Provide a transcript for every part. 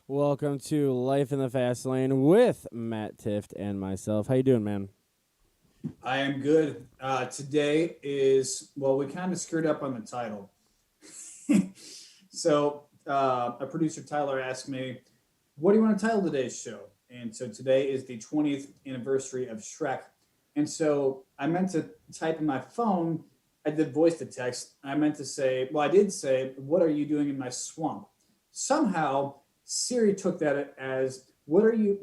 Welcome to Life in the Fast Lane with Matt Tift and myself. How you doing, man? I am good. Today is, well, we kind of screwed up on the title. A producer, Tyler, asked me, what do you want to title today's show? And so today is the 20th anniversary of Shrek. And so I meant to type in my phone, I did voice to text. I meant to say, well, I did say, what are you doing in my swamp? Somehow Siri took that as, what are you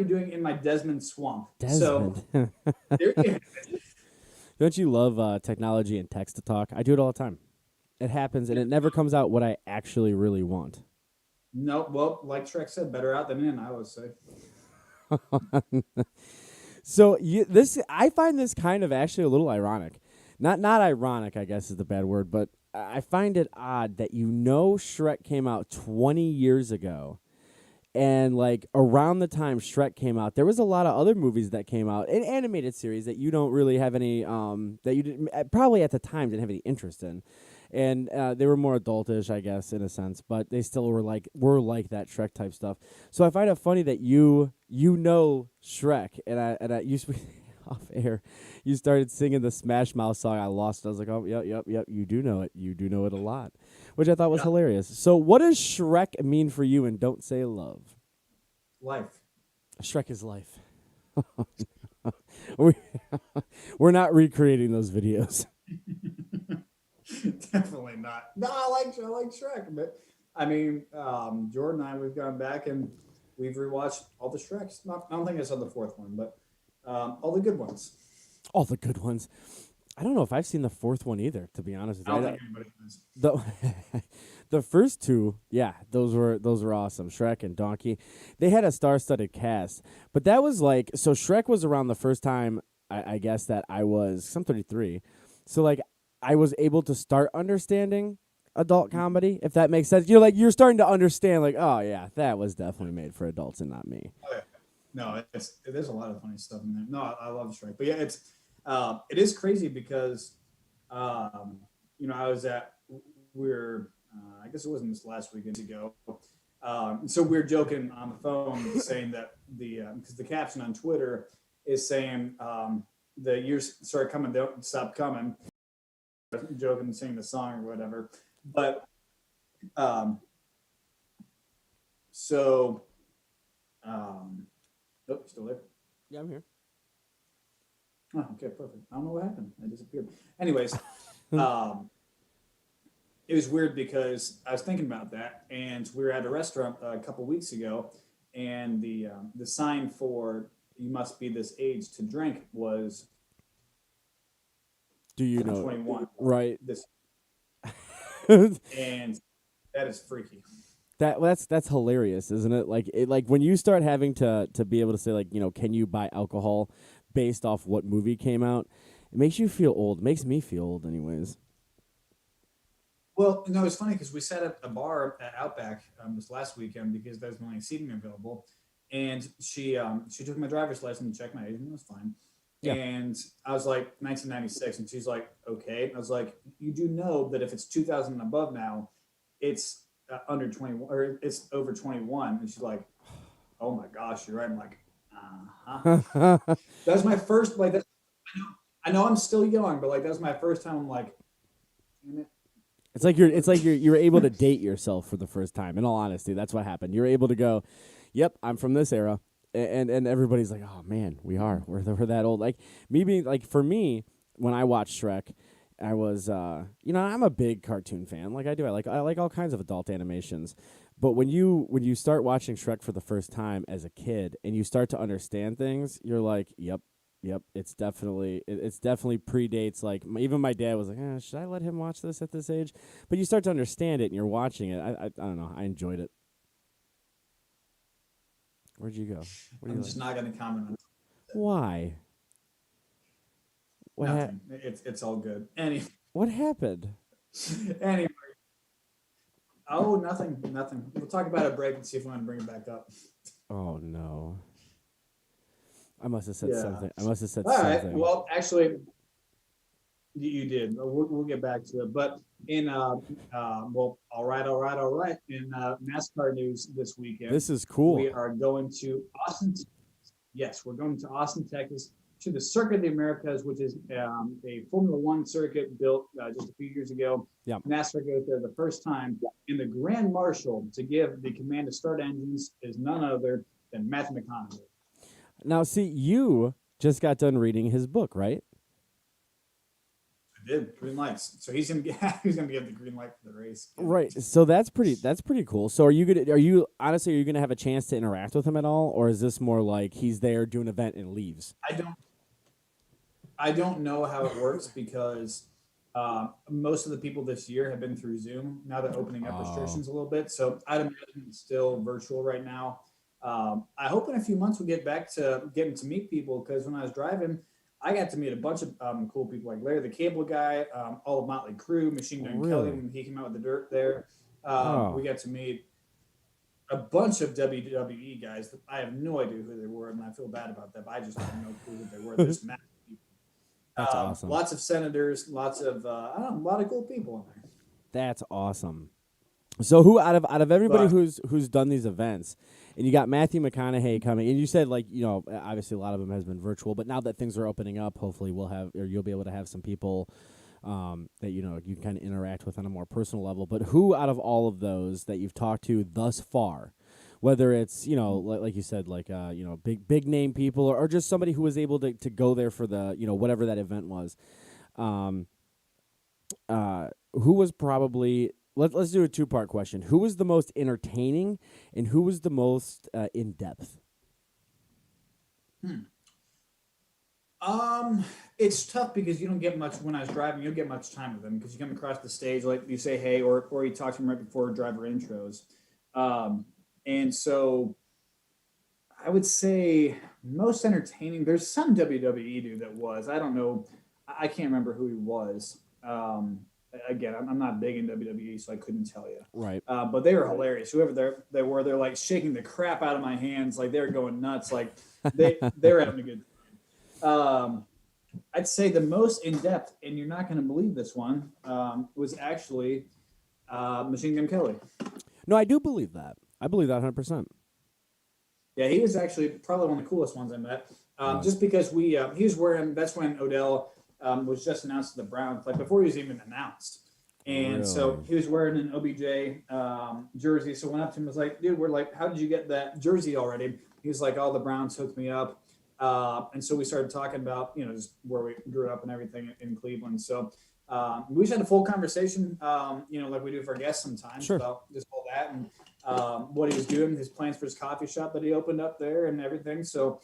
doing in my Desmond Swamp? So Desmond. there you Don't you love technology and text to talk? I do it all the time. It happens, and it never comes out what I actually really want. No, well, like Shrek said, better out than in, I would say. So I find this kind of actually a little ironic. Not ironic, I guess is the bad word, but I find it odd that Shrek came out 20 years ago. And like around the time Shrek came out, there was a lot of other movies that came out, an animated series that you don't really have any that you didn't, probably at the time didn't have any interest in, and they were more adultish, I guess, in a sense, but they still were like that Shrek type stuff. So I find it funny that you know Shrek, and I you off air, you started singing the Smash Mouth song. I lost. I was like, oh, yep. You do know it. You do know it a lot, which I thought was Yeah, hilarious. So, what does Shrek mean for you? And don't say love. life. Shrek is life. we, we're not recreating those videos. Definitely not. No, I like Shrek, but I mean, Jordan and I, we've gone back and we've rewatched all the Shreks. Not, I don't think I saw the fourth one, but all the good ones. All the good ones. I don't know if I've seen the fourth one either. To be honest with I you, don't think anybody has. the the first two, yeah, those were awesome. Shrek and Donkey, they had a star-studded cast, but that was like so. Shrek was around the first time I guess that I was. I'm 33, so like I was able to start understanding adult comedy, if that makes sense. You're like you're starting to understand, like, oh yeah, that was definitely made for adults and not me. Oh, yeah. No, there's a lot of funny stuff in there. No, I love Shrek, but yeah, it is crazy because um, I was at we're I guess it wasn't this last weekend ago. So we are joking on the phone saying that the because the caption on Twitter is saying the years start coming, don't stop coming. Joking and singing the song or whatever, but um, so oh, still there? Yeah, I'm here. Oh, okay, perfect. I don't know what happened. I disappeared. Anyways, um, it was weird because I was thinking about that, and we were at a restaurant a couple weeks ago, and the sign for "you must be this age to drink" was Do you know 21. right? This that and that is freaky. that's hilarious, isn't it? Like when you start having to be able to say like can you buy alcohol based off what movie came out, it makes you feel old. It makes me feel old, anyways. Well, no, it's funny because we sat at a bar at Outback this last weekend because there's only seating available, and she took my driver's license and checked my age, and it was fine. Yeah. And I was like 1996, and she's like, okay. I was like, you do know that if it's 2000 and above now, it's under 21 or it's over 21. And she's like, oh my gosh, you're right. I'm like, uh huh. That was my first like. I know I'm still young, but like that was my first time. I'm like, damn it. It's like you're able to date yourself for the first time. In all honesty, that's what happened. You're able to go, "Yep, I'm from this era," and everybody's like, "Oh man, we're that old." Like me being like for me when I watched Shrek, I was I'm a big cartoon fan. Like I like all kinds of adult animations. But when you start watching Shrek for the first time as a kid and you start to understand things, you're like, "Yep, yep, it's definitely predates like even my dad was like, should I let him watch this at this age? But you start to understand it and you're watching it. I don't know. I enjoyed it. Where'd you go? What do you I'm like? just not going to comment on Why? What nothing. It's all good. what happened? Anyway, oh, nothing, nothing. We'll talk about a break and see if we want to bring it back up. Oh no. I must have said Yeah. something. I must have said All right. something. Well, actually, You did. We'll get back to it. But in well, all right. In NASCAR news this weekend, This is we cool. are going to Austin. Yes, we're going to Austin, Texas, to the Circuit of the Americas, which is a Formula One circuit built just a few years ago. Yeah. NASCAR goes there the first time, and the Grand Marshal to give the command to start engines is none other than Matthew McConaughey. Now, see, you just got done reading his book, right? I did green lights, so he's gonna get he's gonna get the green light for the race. Yeah. Right. So that's pretty cool. So are you gonna have a chance to interact with him at all, or is this more like he's there, do an event, and leaves? I don't I don't know how it works because most of the people this year have been through Zoom. Now they're opening up Oh, restrictions a little bit, so I'd imagine it's still virtual right now. I hope in a few months we'll get back to getting to meet people because when I was driving, I got to meet a bunch of cool people like Larry the Cable Guy, all of Motley Crue, Machine Gun Kelly really? when he came out with the Dirt there. We Oh, got to meet a bunch of WWE guys that I have no idea who they were, and I feel bad about that. But I just have no clue who they were. There's massive people. that's awesome. Lots of senators, lots of I don't know, a lot of cool people in there. That's awesome. So who out of everybody But who's done these events, and you got Matthew McConaughey coming, and you said like obviously a lot of them has been virtual, but now that things are opening up, hopefully you'll be able to have some people that you can kind of interact with on a more personal level. But who out of all of those that you've talked to thus far, whether it's like you said like big name people or just somebody who was able to go there for the whatever that event was, um, who was probably let's do a two-part question. Who was the most entertaining and who was the most in depth? um, it's tough because you don't get much when I was driving. You don't get much time with them because you come across the stage like you say hey, or you talk to them right before driver intros, um, and so I would say most entertaining. There's some WWE dude that was. I don't know. I can't remember who he was. Again, I'm not big in WWE, so I couldn't tell you. Right. But they were hilarious. Whoever they were, they're like shaking the crap out of my hands, like they're going nuts. Like they're having a good time. I'd say the most in depth, and you're not going to believe this one, was actually Machine Gun Kelly. No, I do believe that. I believe that 100%. Yeah, he was actually probably one of the coolest ones I met. Right. Just because he was wearing. That's when Odell was just announced to the Browns, like before he was even announced. And so Really? he was wearing an OBJ jersey. So went up to him and was like, "Dude, we're like, how did you get that jersey already?" He was like, "All the Browns hooked me up." And so we started talking about just where we grew up and everything in Cleveland. So we just had a full conversation, like we do for guests sometimes Sure. about just all that and what he was doing, his plans for his coffee shop that he opened up there and everything. So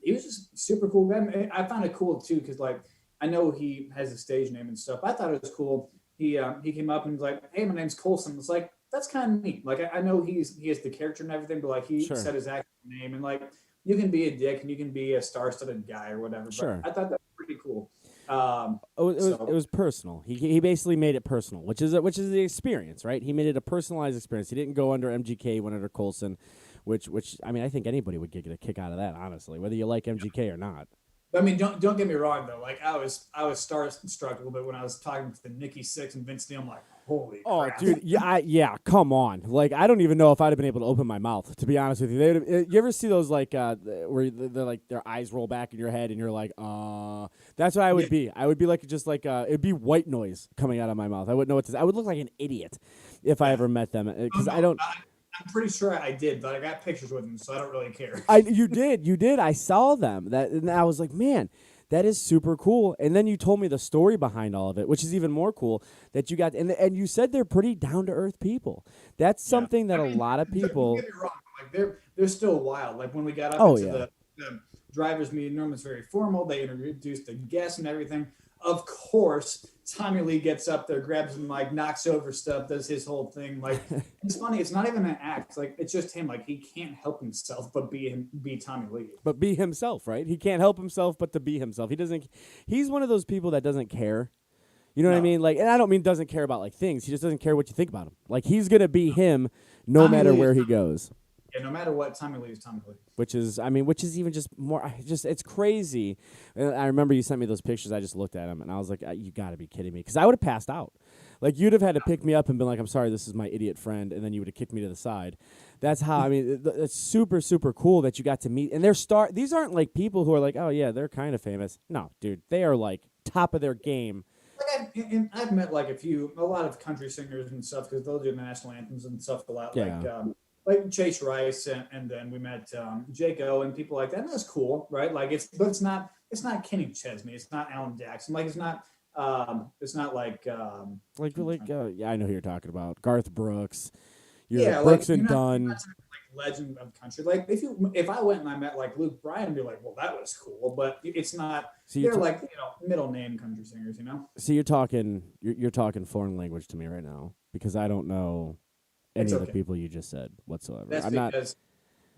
he was just super cool guy. I found it cool too because like I know he has a stage name and stuff. I thought it was cool. He came up and was like, "Hey, my name's Colson." It's like that's kind of neat. Like I know he has the character and everything, but like he Sure. said his actual name and like you can be a dick and you can be a star-studded guy or whatever. But Sure. I thought that was pretty cool. It was So personal. He basically made it personal, which is the experience, right? He made it a personalized experience. He didn't go under MGK, went under Colson, which I mean I think anybody would get a kick out of that, honestly, whether you like MGK or not. I mean, don't get me wrong though. Like I was starstruck a little bit when I was talking to the Nikki Six and Vince Neil. I'm like, holy Oh, crap! dude, yeah, come on. Like, I don't even know if I'd have been able to open my mouth, to be honest with you. You ever see those like where they're like their eyes roll back in your head and you're like, that's what I would Yeah, be. I would be like just like it'd be white noise coming out of my mouth. I wouldn't know what to say. I would look like an idiot if I yeah. ever met them Oh because I no, don't. I'm pretty sure I did, but I got pictures with him, so I don't really care. You did. I saw them. And I was like, man, that is super cool. And then you told me the story behind all of it, which is even more cool. That you got, and you said they're pretty down to earth people. That's Yeah, something that I a mean, lot of don't get people. me wrong. Like they're still wild. Like when we got up Oh into yeah, the drivers' meeting room, it's very formal. They introduced the guests and everything. Of course, Tommy Lee gets up there, grabs him, like knocks over stuff, does his whole thing. Like it's funny. It's not even an act. Like it's just him. Like he can't help himself but be Tommy Lee. but be himself, right? He can't help himself but to be himself. He doesn't. He's one of those people that doesn't care. You know what I No, mean? Like, and I don't mean doesn't care about like things. He just doesn't care what you think about him. Like he's gonna be him no Tommy matter Lee where is he goes. Yeah, no matter what, Tommy Lee is Tommy Lee. which is even just more. It's crazy. And I remember you sent me those pictures. I just looked at them and I was like, you got to be kidding me, because I would have passed out. Like you'd have had to pick me up and been like, I'm sorry, this is my idiot friend, and then you would have kicked me to the side. That's how. I mean, it's super super cool that you got to meet. And these aren't like people who are like, oh yeah, they're kind of famous. No, dude, they are like top of their game. I've met like a lot of country singers and stuff because they'll do national anthems and stuff a lot. Yeah. Like Chase Rice, and then we met Jake O and people like that. And that's cool, right? Like it's not Kenny Chesney, it's not Alan Jackson, like it's not like Yeah, I know who you're talking about. Garth Brooks. yeah, Brooks like and you're Dunn. not like legend of country. Like if I went and I met like Luke Bryan, I'd be like, well, that was cool, but it's not. So They're like middle name country singers, So you're talking foreign language to me right now, because I don't know any of the people you just said whatsoever.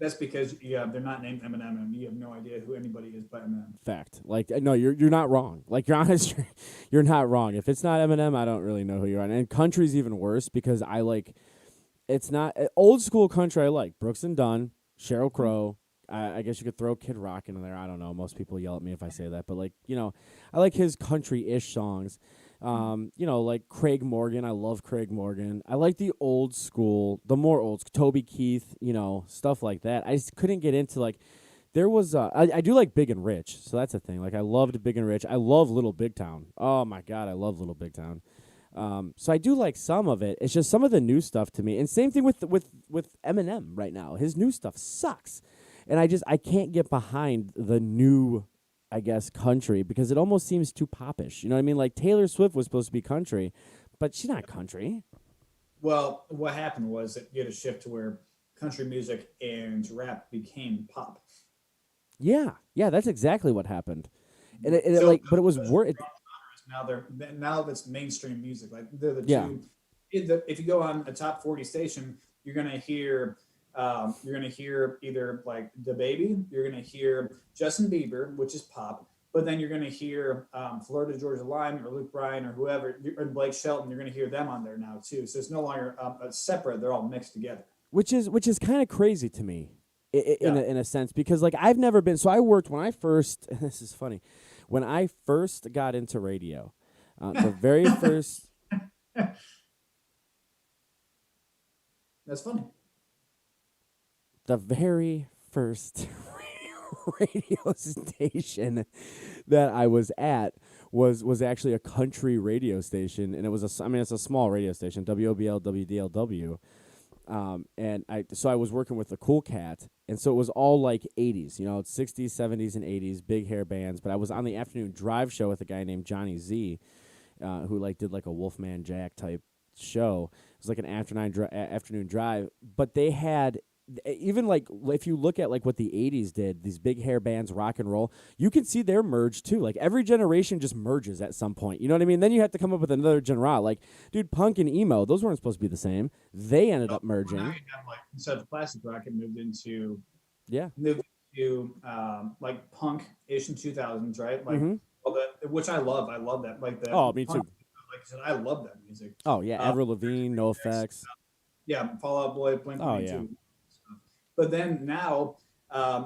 That's because yeah, they're not named Eminem, and you have no idea who anybody is but Eminem. Fact. Like no, you're not wrong. Like you're honest, you're not wrong. If it's not Eminem, I don't really know who you're on. And country's even worse because I like. It's not old school country. I like Brooks and Dunn, Sheryl Crow. I guess you could throw Kid Rock into there. I don't know. Most people yell at me if I say that, but like I like his country-ish songs. Like Craig Morgan. I love Craig Morgan. I like the old school, the more old Toby Keith. Stuff like that. I just couldn't get into like. There was I do like Big and Rich, so that's a thing. Like I loved Big and Rich. I love Little Big Town. Oh my God, I love Little Big Town. So I do like some of it. It's just some of the new stuff to me. And same thing with Eminem right now. His new stuff sucks. And I can't get behind the new, I guess, country because it almost seems too popish. You know what I mean? Like Taylor Swift was supposed to be country, but she's not country. Well, what happened was that you had a shift to where country music and rap became pop. Yeah, that's exactly what happened. And but it was worth. Now that's mainstream music. Like they're the Yeah. two. If you go on a top 40 station, you're gonna hear either like the Baby, you're gonna hear Justin Bieber, which is pop, but then you're gonna hear Florida Georgia Line or Luke Bryan or whoever, or Blake Shelton. You're gonna hear them on there now too. So it's no longer separate; they're all mixed together. Which is kind of crazy to me, in a sense, because like I've never been. So I worked when I first. This is funny. When I first got into radio, the very first. That's funny. The very first radio station that I was at was actually a country radio station, and it's a small radio station, WOBL, WDLW. And I was working with the Cool Cat, and so it was all like 80s, 60s, 70s, and 80s, big hair bands. But I was on the afternoon drive show with a guy named Johnny Z, who like did like a Wolfman Jack type show. It was like an afternoon drive, but they had. Even like if you look at like what the 80s did, these big hair bands, rock and roll, you can see their merge too. Like every generation just merges at some point. You know what I mean? Then you have to come up with another genre. Like, dude, punk and emo, those weren't supposed to be the same. They ended up merging. Now you have like instead of classic rock, it moved into like punk-ish in 2000s, right? Like all that, which I love. I love that. Like the me punk, too. Like I said, I love that music. Oh yeah, Avril Lavigne, No Effects. Fall Out Boy, Blink 182. Yeah. But then now,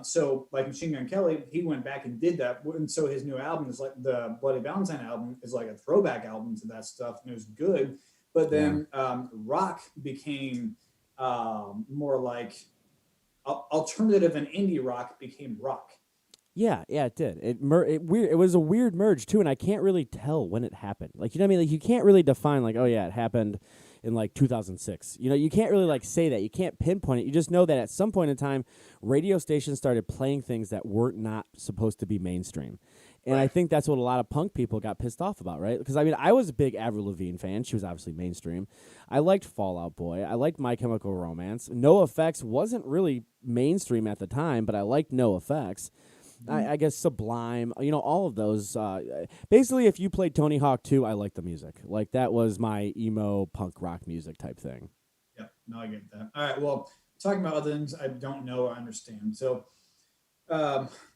so like Machine Gun Kelly, he went back and did that, and so his new album is like the Bloody Valentine album is like a throwback album to that stuff, and it was good. But then rock became more like alternative, and indie rock became rock. Yeah, it did. It was a weird merge too, and I can't really tell when it happened. Like, you know what I mean? Like, you can't really define like, oh yeah, it happened in like 2006. You can't really like say that. You can't pinpoint it. You just know that at some point in time, radio stations started playing things that weren't not supposed to be mainstream. And I think that's what a lot of punk people got pissed off about, right? Because, I mean, I was a big Avril Lavigne fan. She was obviously mainstream. I liked Fall Out Boy. I liked My Chemical Romance. No Effects wasn't really mainstream at the time, but I liked No Effects. I guess Sublime, all of those. Basically, if you played Tony Hawk 2, I liked the music. Like, that was my emo punk rock music type thing. Yeah, no, I get that. All right, well, talking about other things I don't know or understand. So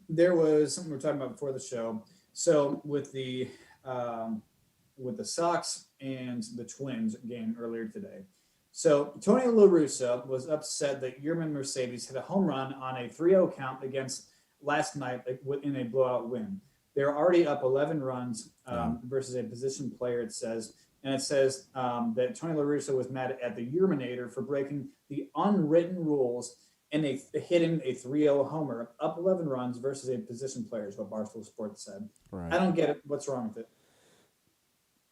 there was something we were talking about before the show. So with the Sox and the Twins game earlier today. So Tony La Russa was upset that Yerman Mercedes hit a home run on a 3-0 count against last night in a blowout win. They're already up 11 runs Yeah. versus a position player, it says. And it says that Tony La Russa was mad at the Yerminator for breaking the unwritten rules and hitting a 3-0 homer, up 11 runs versus a position player, is what Barstool Sports said. I Right. don't get it. What's wrong with it?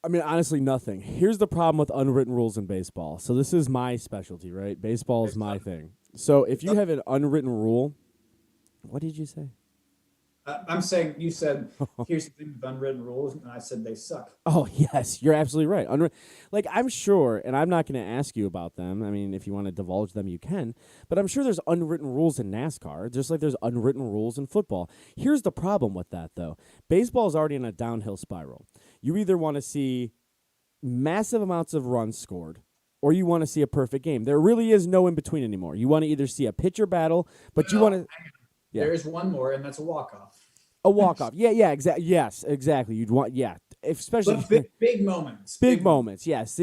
I mean, honestly, nothing. Here's the problem with unwritten rules in baseball. So this is my specialty, right? Baseball is my thing. So if you have an unwritten rule, what did you say? I'm saying you said, here's the thing with unwritten rules, and I said they suck. Oh, yes, you're absolutely right. Like, I'm sure, and I'm not going to ask you about them. I mean, if you want to divulge them, you can. But I'm sure there's unwritten rules in NASCAR, just like there's unwritten rules in football. Here's the problem with that, though. Baseball is already in a downhill spiral. You either want to see massive amounts of runs scored, or you want to see a perfect game. There really is no in between anymore. You want to either see a pitcher battle, but you want to. Yeah. There is one more, and that's a walk-off. A walk-off. Yeah, exactly. Yes, exactly. You'd want, especially But big moments. big moments. Yes,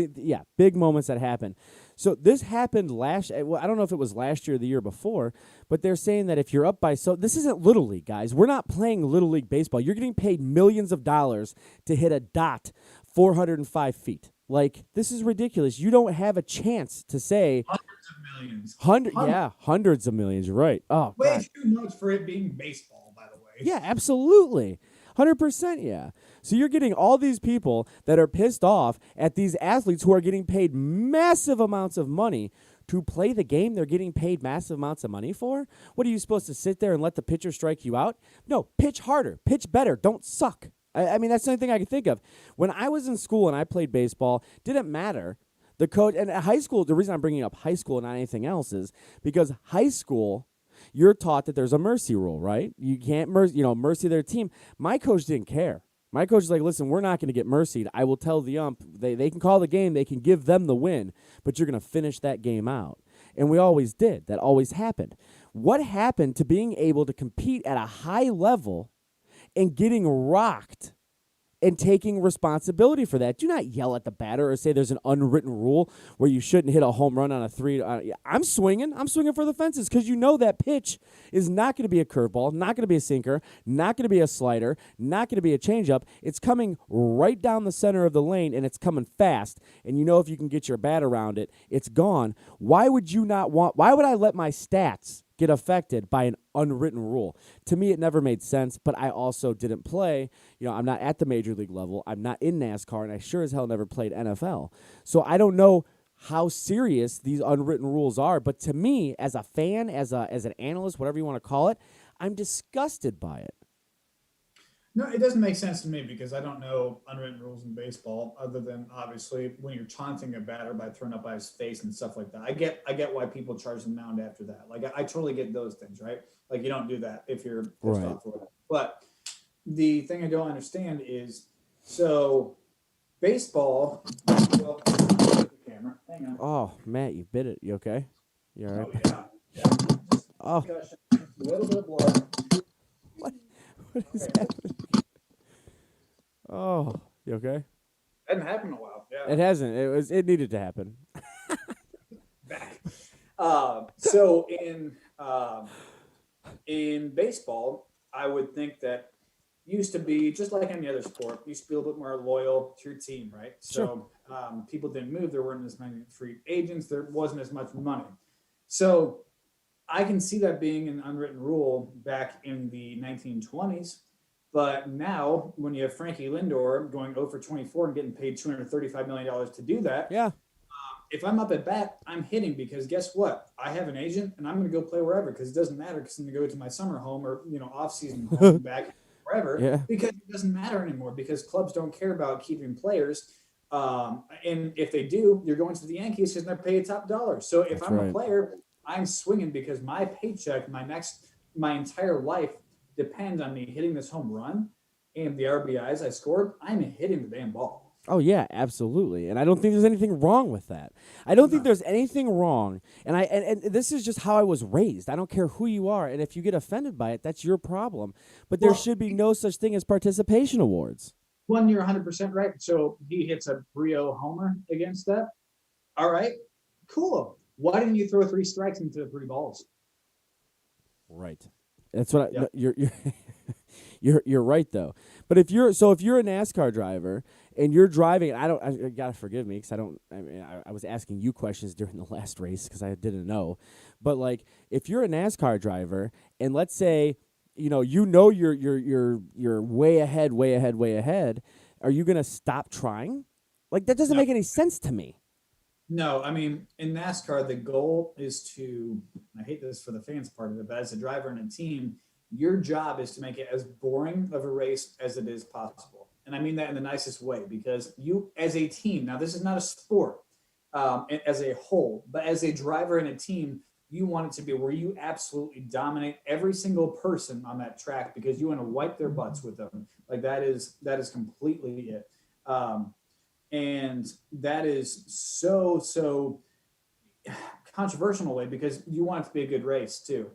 big moments that happen. So this happened well, I don't know if it was last year or the year before, but they're saying that if you're up by this isn't Little League, guys. We're not playing Little League baseball. You're getting paid millions of dollars to hit a dot 405 feet. Like, this is ridiculous. You don't have a chance to say Hundreds of millions. Hundreds of millions. You're right. Oh, Way God. too much for it being baseball, by the way. Yeah, absolutely. 100%, yeah. So you're getting all these people that are pissed off at these athletes who are getting paid massive amounts of money to play the game they're getting paid massive amounts of money for. What are you supposed to sit there and let the pitcher strike you out? No, pitch harder, pitch better, don't suck. I mean, that's the only thing I can think of. When I was in school and I played baseball, didn't matter. The coach, and at high school, the reason I'm bringing up high school and not anything else is because high school, you're taught that there's a mercy rule, right? You can't mercy their team. My coach didn't care. My coach is like, listen, we're not going to get mercied. I will tell the ump, they can call the game, they can give them the win, but you're going to finish that game out. And we always did. That always happened. What happened to being able to compete at a high level and getting rocked and taking responsibility for that? Do not yell at the batter or say there's an unwritten rule where you shouldn't hit a home run on a 3. I'm swinging for the fences because you know that pitch is not going to be a curveball, not going to be a sinker, not going to be a slider, not going to be a changeup. It's coming right down the center of the lane, and it's coming fast. And you know if you can get your bat around it, it's gone. Why would I let my stats get affected by an unwritten rule? To me, it never made sense, but I also didn't play. I'm not at the major league level. I'm not in NASCAR, and I sure as hell never played NFL. So I don't know how serious these unwritten rules are, but to me, as a fan, as an analyst, whatever you want to call it, I'm disgusted by it. No, it doesn't make sense to me because I don't know unwritten rules in baseball other than obviously when you're taunting a batter by throwing up by his face and stuff like that. I get why people charge the mound after that. Like I totally get those things, right? Like you don't do that if you're pissed Right. off or whatever. But the thing I don't understand is so baseball. Well, the camera. Hang on. Oh, Matt, you bit it. You okay? You all right? Oh yeah. Just Oh, concussion, a little bit of blood. what is happening? Oh, you okay? Hadn't happened in a while. Yeah. It hasn't. It needed to happen. Back. So in baseball, I would think that used to be just like any other sport. Used to be a little bit more loyal to your team, right? Sure. So people didn't move. There weren't as many free agents. There wasn't as much money. So I can see that being an unwritten rule back in the 1920s. But now, when you have Frankie Lindor going 0 for 24 and getting paid $235 million to do that, Yeah. if I'm up at bat, I'm hitting because guess what? I have an agent and I'm going to go play wherever because it doesn't matter because I'm going to go to my summer home or off season home back wherever because it doesn't matter anymore because clubs don't care about keeping players. And if they do, you're going to the Yankees because they're paid top dollar. So if I'm a player, I'm swinging because my paycheck, my entire life depends on me hitting this home run and the RBIs I scored. I'm hitting the damn ball. Oh, yeah, absolutely. And I don't think there's anything wrong with that. I don't think there's anything wrong. And this is just how I was raised. I don't care who you are. And if you get offended by it, that's your problem. But there should be no such thing as participation awards. One, you're 100% right. So he hits a 3-0 homer against that. All right. Cool. Why didn't you throw 3 strikes into 3 balls? Right. That's what Yeah. no, you're you're right though. But if you're a NASCAR driver and you're driving, I gotta forgive me because I don't. I mean, I was asking you questions during the last race because I didn't know. But like, if you're a NASCAR driver and let's say you're way ahead, way ahead, way ahead, are you gonna stop trying? Like that doesn't No. make any sense to me. No, I mean, in NASCAR, the goal is I hate this for the fans part of it, but as a driver and a team, your job is to make it as boring of a race as it is possible. And I mean that in the nicest way because you, as a team, now this is not a sport as a whole, but as a driver and a team, you want it to be where you absolutely dominate every single person on that track because you want to wipe their butts with them. Like that is completely it. Um, and that is so controversial in a way because you want it to be a good race too.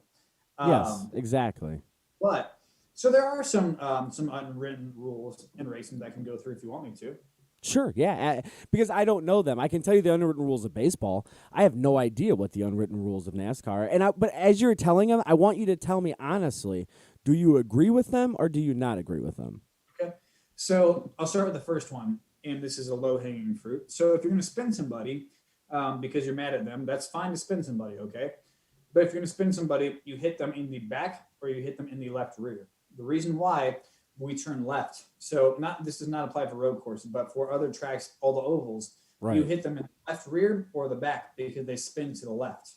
Yes, Um, exactly. but so there are some unwritten rules in racing that I can go through if you want me to. Sure, yeah, because I don't know them. I can tell you the unwritten rules of baseball. I have no idea what the unwritten rules of NASCAR are. But as you're telling them, I want you to tell me honestly, do you agree with them or do you not agree with them? Okay, so I'll start with the first one, and this is a low hanging fruit. So if you're going to spin somebody because you're mad at them, that's fine to spin somebody, okay? But if you're going to spin somebody, you hit them in the back or you hit them in the left rear. The reason why we turn left. So not this does not apply for road courses, but for other tracks, all the ovals, you Right. hit them in the left rear or the back because they spin to the left.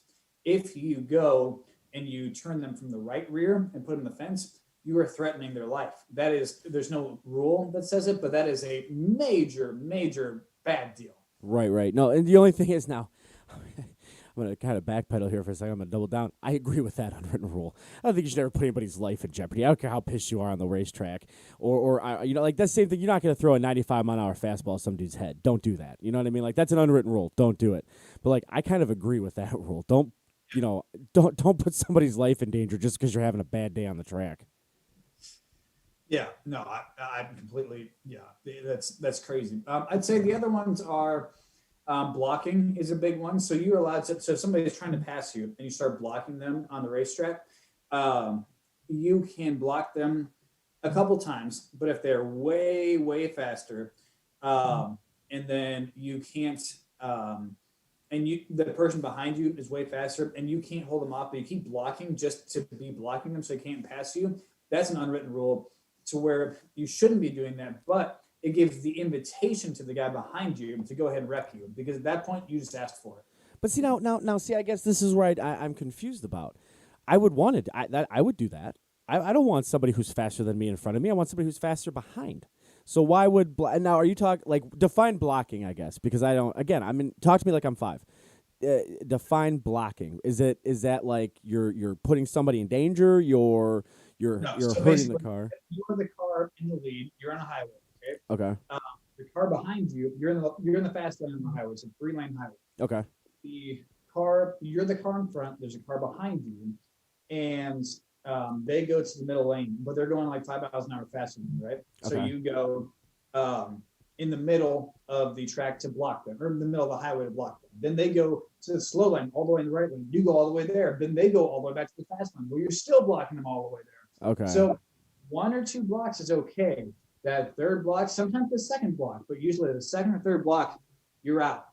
If you go and you turn them from the right rear and put them in the fence, you are threatening their life. That is, there's no rule that says it, but that is a major bad deal. Right, right. No, and the only thing is now, I'm going to kind of backpedal here for a second. I'm going to double down. I agree with that unwritten rule. I don't think you should ever put anybody's life in jeopardy. I don't care how pissed you are on the racetrack. Like that same thing. You're not going to throw a 95-mile-an-hour fastball at some dude's head. Don't do that. You know what I mean? Like, that's an unwritten rule. Don't do it. But, like, I kind of agree with that rule. Don't put somebody's life in danger just because you're having a bad day on the track. Yeah, no, I completely, yeah, that's crazy. I'd say the other ones are blocking is a big one. So you're allowed to, so if somebody's trying to pass you and you start blocking them on the racetrack, um, you can block them a couple times, but if they're way faster, um, and then you can't, um, and the person behind you is way faster, and you can't hold them off, but you keep blocking just to be blocking them so they can't pass you. That's an unwritten rule to where you shouldn't be doing that, but it gives the invitation to the guy behind you to go ahead and wreck you because at that point you just asked for it. But see now, see, I guess this is where I'm confused about. I would want it. I would do that. I don't want somebody who's faster than me in front of me. I want somebody who's faster behind. So why would now? Are you talking like define blocking? I guess because I don't. Again, talk to me like I'm five. Define blocking. Is that like you're putting somebody in danger? No, You're so hurting the basically, car. you're the car in the lead. You're on a highway. Okay, Okay. the car behind you, you're in the fast lane on the highway. It's a 3 lane highway. Okay. You're the car in front. There's a car behind you, and they go to the middle lane, but they're going like 5 miles an hour faster than you, right? So Okay. you go in the middle of the track to block them, or in the middle of the highway to block them. Then they go to the slow lane, all the way in the right lane. You go all the way there. Then they go all the way back to the fast lane, where you're still blocking them all the way there. Okay. So 1 or 2 blocks is okay. That third block, sometimes the second block, but usually the second or third block, you're out.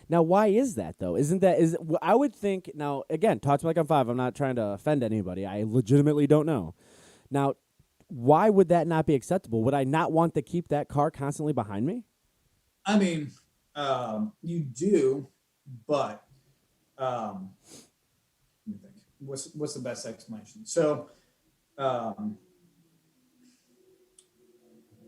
Now, why is that though? Isn't that is? I would think now. Again, talk to me like I'm five. I'm not trying to offend anybody. I legitimately don't know. Now, why would that not be acceptable? Would I not want to keep that car constantly behind me? I mean, you do, but um, let me think. What's the best explanation? So um,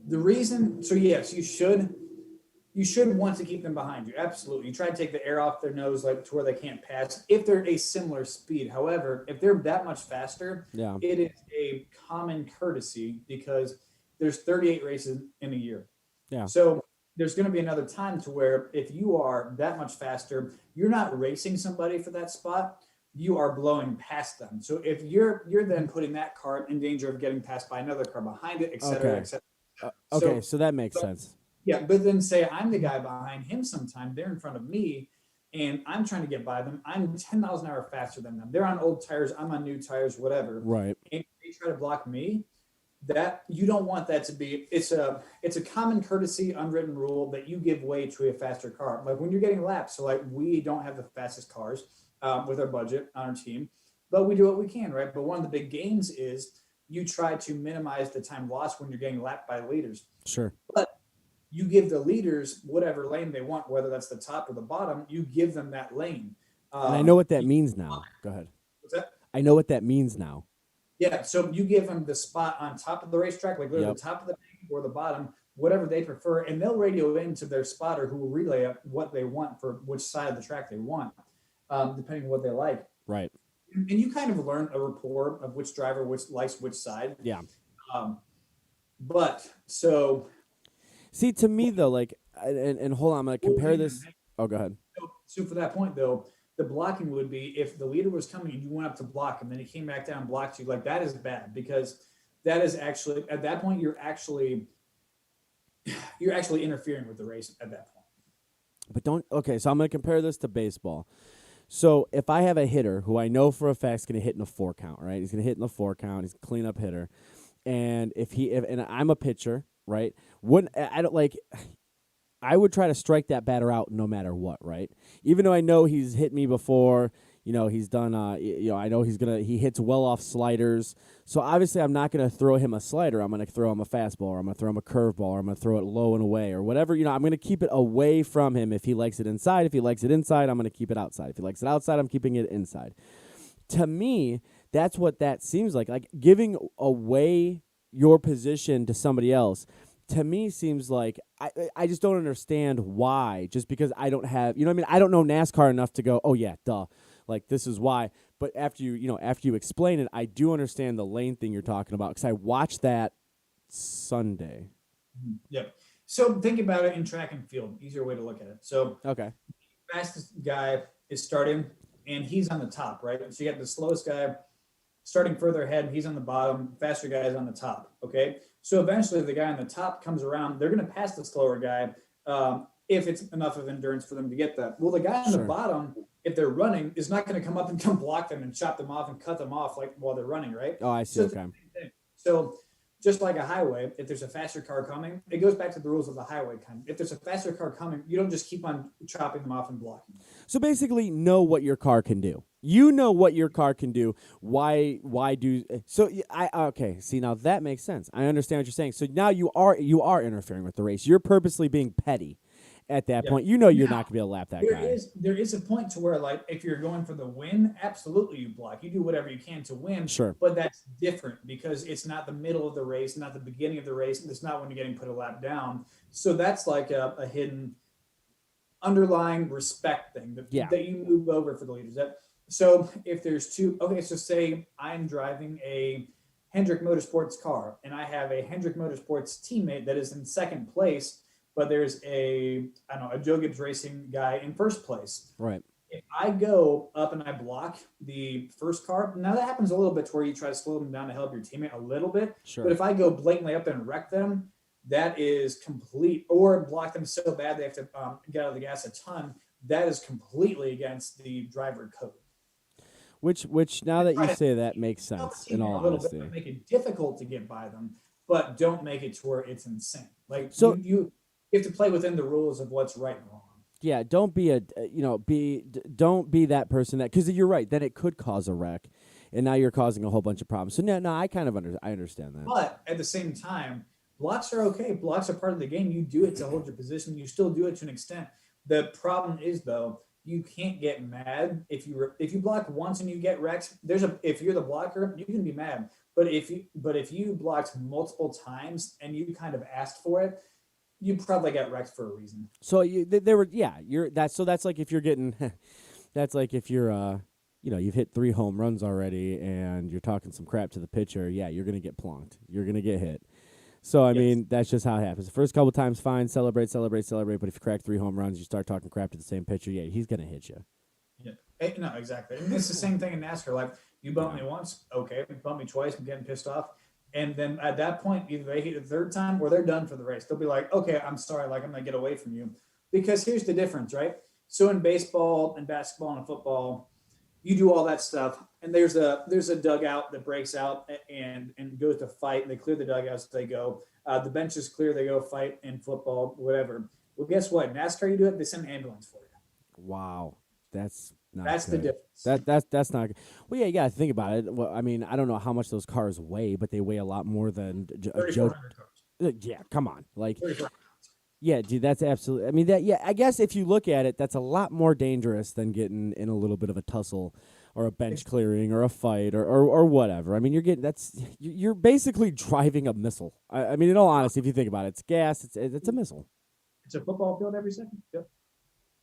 the reason, so yes, you should want to keep them behind you. Absolutely. You try to take the air off their nose, like to where they can't pass if they're a similar speed. However, if they're that much faster, Yeah. it is a common courtesy because there's 38 races in a year. Yeah. So there's going to be another time to where if you are that much faster, you're not racing somebody for that spot. You are blowing past them. So if you're then putting that car in danger of getting passed by another car behind it, et cetera, Okay. et cetera. Okay. So So that makes but sense. yeah, but then say I'm the guy behind him sometime, they're in front of me. and I'm trying to get by them. I'm 10 miles an hour faster than them. They're on old tires. I'm on new tires, whatever. Right. And they try to block me. That you don't want that to be. It's a common courtesy, unwritten rule that you give way to a faster car. Like when you're getting laps. So like we don't have the fastest cars with our budget on our team, but we do what we can, right? But one of the big games is you try to minimize the time lost when you're getting lapped by leaders. Sure. But you give the leaders whatever lane they want, whether that's the top or the bottom. You give them that lane. And I know what that means now. Go ahead. What's that? I know what that means now. Yeah, so you give them the spot on top of the racetrack, like literally the top of the bank or the bottom, whatever they prefer, and they'll radio into their spotter who will relay what they want for which side of the track they want, depending on what they like. Right. And you kind of learn a rapport of which driver which likes which side. Yeah. But so see, to me though, like, and hold on, I'm gonna compare this. Oh, go ahead. So for that point though, the blocking would be if the leader was coming and you went up to block him, then he came back down and blocked you. Like that is bad because that is actually at that point you're actually interfering with the race at that point. But don't. Okay, so I'm gonna compare this to baseball. So if I have a hitter who I know for a fact is gonna hit in a 4 count, right? He's gonna hit in the 4 count. He's a cleanup hitter, and if and I'm a pitcher, right? I don't like. I would try to strike that batter out no matter what, right? Even though I know he's hit me before, he's done, I know he hits well off sliders. So obviously I'm not going to throw him a slider. I'm going to throw him a fastball, or I'm going to throw him a curveball, or I'm going to throw it low and away, or whatever. I'm going to keep it away from him if he likes it inside. If he likes it inside, I'm going to keep it outside. If he likes it outside, I'm keeping it inside. To me, that's what that seems like giving away your position to somebody else. To me, seems like I just don't understand why. Just because I don't have, I don't know NASCAR enough to go, oh yeah, duh, like this is why. But after you explain it, I do understand the lane thing you're talking about because I watched that Sunday. Yep. So think about it in track and field. Easier way to look at it. So okay, fastest guy is starting, and he's on the top, right? So you got the slowest guy starting further ahead. He's on the bottom. Faster guy is on the top. Okay. So eventually the guy on the top comes around. They're going to pass the slower guy if it's enough of endurance for them to get that. Well, the guy on the bottom, if they're running, is not going to come up and come block them and chop them off and cut them off like while they're running, right? Oh, I see. Okay. So just like a highway, if there's a faster car coming, it goes back to the rules of the highway kind. If there's a faster car coming, you don't just keep on chopping them off and blocking them. So basically, know what your car can do. You know what your car can do. Why do so? Okay. See, now that makes sense. I understand what you're saying. So now you are interfering with the race. You're purposely being petty. At that point, you're not going to be able to lap that guy. There is a point to where, like, if you're going for the win, absolutely you block. You do whatever you can to win. Sure. But that's different because it's not the middle of the race, not the beginning of the race. It's not when you're getting put a lap down. So that's like a hidden underlying respect thing that you move over for the leaders. So if there's two, okay, so say I'm driving a Hendrick Motorsports car and I have a Hendrick Motorsports teammate that is in second place, but there's a Joe Gibbs Racing guy in first place. Right. If I go up and I block the first car, now that happens a little bit to where you try to slow them down to help your teammate a little bit. Sure. But if I go blatantly up and wreck them, that is complete, or block them so bad they have to get out of the gas a ton, that is completely against the driver code. Which now that you say that makes sense in all honesty. Make it difficult to get by them, but don't make it to where it's insane. Like so you have to play within the rules of what's right and wrong. Yeah, don't be don't be that person that, because you're right, then it could cause a wreck, and now you're causing a whole bunch of problems. So no, I kind of understand that. But at the same time, blocks are okay. Blocks are part of the game. You do it to hold your position. You still do it to an extent. The problem is though, you can't get mad if you block once and you get wrecked. If you're the blocker, you can be mad. But if you blocked multiple times and you kind of asked for it, you probably got wrecked for a reason. So that's like if you're getting, that's like if you're you've hit 3 home runs already and you're talking some crap to the pitcher. Yeah, you're gonna get plunked. You're gonna get hit. So I mean that's just how it happens. The first couple times, fine, celebrate. But if you crack 3 home runs, you start talking crap to the same pitcher. Yeah, he's gonna hit you. Yeah, no, exactly. And it's the same thing in NASCAR. Like you bump me once, okay, bump me twice, I'm getting pissed off. And then at that point, either they hit the third time or they're done for the race. They'll be like, okay, I'm sorry, like I'm gonna get away from you. Because here's the difference, right? So in baseball and basketball and football, you do all that stuff, and there's a dugout that breaks out and goes to fight. They clear the dugouts, they go. The bench is clear, they go fight in football, whatever. Well, guess what? NASCAR, you do it, they send an ambulance for you. Wow, that's not That's the good. difference. That's not good. Well, yeah, you gotta think about it. Well, I mean, I don't know how much those cars weigh, but they weigh a lot more than a Joe. 3,400 cars. Yeah, come on, like 3,400. yeah, dude, that's absolutely. I mean, that yeah, I guess if you look at it, that's a lot more dangerous than getting in a little bit of a tussle, or a bench clearing, or a fight, or whatever. I mean, you're basically driving a missile. I mean, in all honesty, if you think about it, it's gas. It's a missile, It's a football field every second. Yep.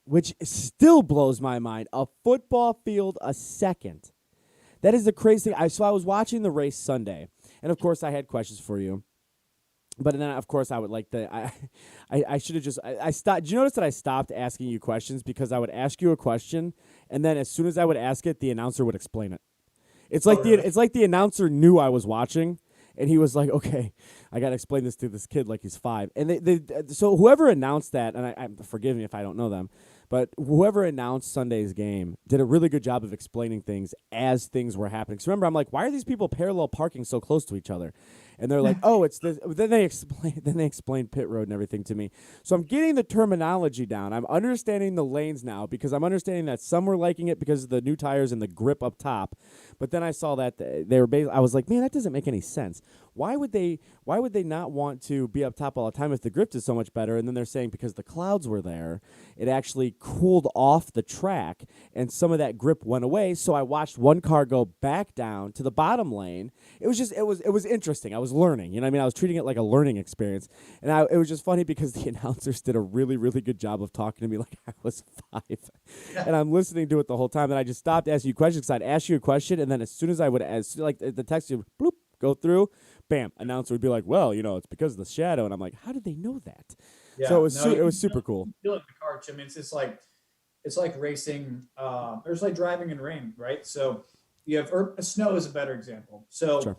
which still blows my mind. A football field a second. That is the crazy thing. So I was watching the race Sunday, and of course I had questions for you. But then, of course, I would like the. I should have just. I stopped. Did you notice that I stopped asking you questions because I would ask you a question, and then as soon as I would ask it, the announcer would explain it. It's like really? it's like the announcer knew I was watching, and he was like, "Okay, I got to explain this to this kid like he's 5." And so whoever announced that, and I forgive me if I don't know them, but whoever announced Sunday's game did a really good job of explaining things as things were happening. So remember, I'm like, why are these people parallel parking so close to each other? And they're like, oh, it's this. Then they explain pit road and everything to me. So I'm getting the terminology down. I'm understanding the lanes now because I'm understanding that some were liking it because of the new tires and the grip up top. But then I saw that they were. I was like, man, that doesn't make any sense. Why would they not want to be up top all the time if the grip is so much better? And then they're saying because the clouds were there, it actually cooled off the track and some of that grip went away. So I watched one car go back down to the bottom lane. It was interesting. I was learning. You know what I mean? I was treating it like a learning experience. And it was just funny because the announcers did a really, really good job of talking to me like I was 5. And I'm listening to it the whole time. And I just stopped asking you questions because I'd ask you a question. And then as soon as I would, like the text would bloop, go through, bam, announcer would be like, well, it's because of the shadow. And I'm like, how did they know that? Yeah. So it was super cool. You feel like the car, Jim. It's like racing. Or it's like driving in rain, right? So you have snow is a better example. So Sure.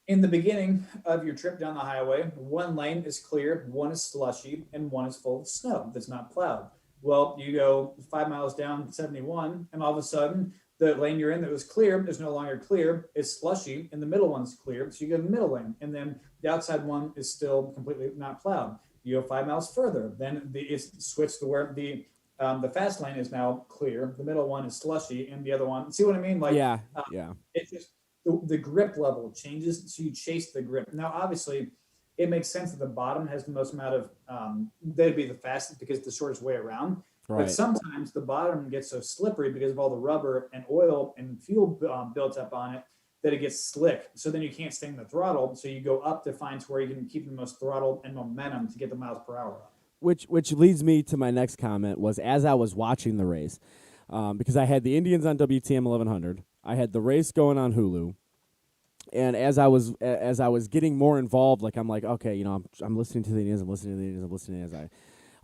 in the beginning of your trip down the highway, one lane is clear, one is slushy, and one is full of snow that's not plowed. Well, you go 5 miles down 71, and all of a sudden, the lane you're in that was clear is no longer clear. It's slushy, and the middle one's clear. So you go to the middle lane, and then the outside one is still completely not plowed. You go 5 miles further, then it's switched to where the fast lane is now clear. The middle one is slushy, and the other one. See what I mean? Like Yeah. It's just the grip level changes, so you chase the grip. Now, obviously, it makes sense that the bottom has the most amount of that'd be the fastest because it's the shortest way around. Right. But sometimes the bottom gets so slippery because of all the rubber and oil and fuel built up on it that it gets slick. So then you can't stay in the throttle. So you go up to find where you can keep the most throttle and momentum to get the miles per hour up. Which leads me to my next comment was as I was watching the race, because I had the Indians on WTM 1100, I had the race going on Hulu, and as I was getting more involved, like I'm like, okay, I'm listening to the Indians, I'm listening to the Indians, I'm listening as